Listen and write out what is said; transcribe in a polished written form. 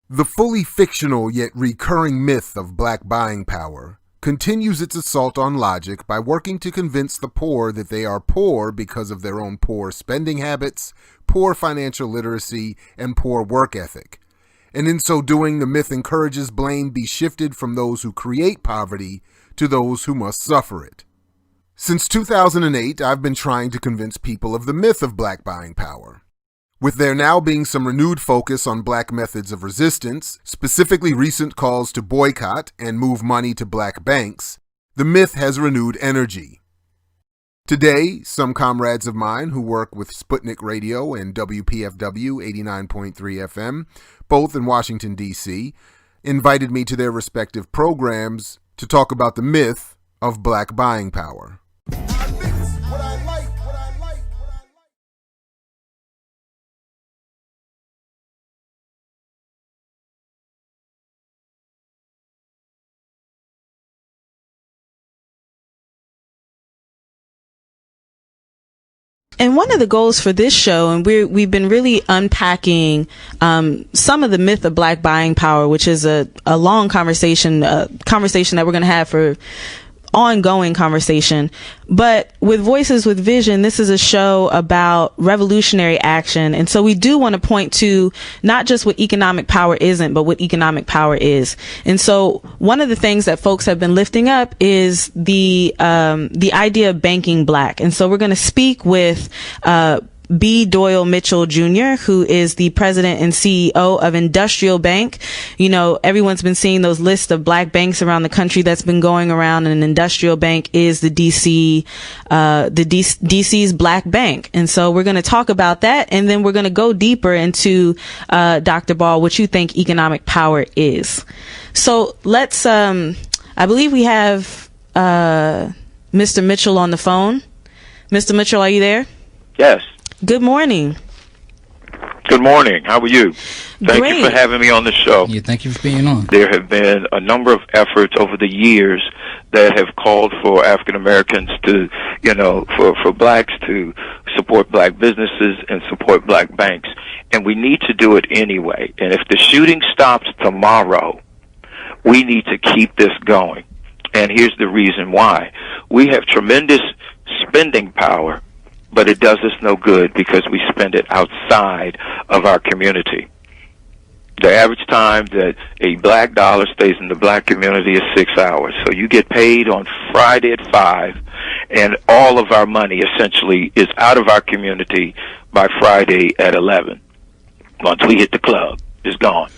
The fully fictional yet recurring myth of black buying power continues its assault on logic by working to convince the poor that they are poor because of their own poor spending habits, poor financial literacy, and poor work ethic. And in so doing, the myth encourages blame be shifted from those who create poverty to those who must suffer it. Since 2008, I've been trying to convince people of the myth of black buying power. With there now being some renewed focus on black methods of resistance, specifically recent calls to boycott and move money to black banks, the myth has renewed energy. Today, some comrades of mine who work with Sputnik Radio and WPFW 89.3 FM, both in Washington, D.C., invited me to their respective programs to talk about the myth of black buying power. And one of the goals for this show, and we've been really unpacking some of the myth of black buying power, which is a long conversation, that we're going to have for ongoing conversation. But with Voices with Vision, this is a show about revolutionary action. And so we do want to point to not just what economic power isn't, but what economic power is. And so one of the things that folks have been lifting up is the idea of banking black. And so we're going to speak with, B. Doyle Mitchell Jr., who is the president and CEO of Industrial Bank. You know, everyone's been seeing those lists of black banks around the country that's been going around, and Industrial Bank is the DC's black bank. And so we're going to talk about that, and then we're going to go deeper into, Dr. Ball, what you think economic power is. So let's, I believe we have, Mr. Mitchell on the phone. Mr. Mitchell, are you there? Yes. Good morning. Good morning. How are you? Thank Great. you for having me on the show. Yeah, thank you for being on. There have been a number of efforts over the years that have called for African Americans to, for blacks to support black businesses and support black banks. And we need to do it anyway. And if the shooting stops tomorrow, we need to keep this going. And here's the reason why. We have tremendous spending power, but it does us no good because we spend it outside of our community. The average time that a black dollar stays in the black community is 6 hours. So you get paid on Friday at 5, and all of our money essentially is out of our community by Friday at 11. Once we hit the club, it's gone.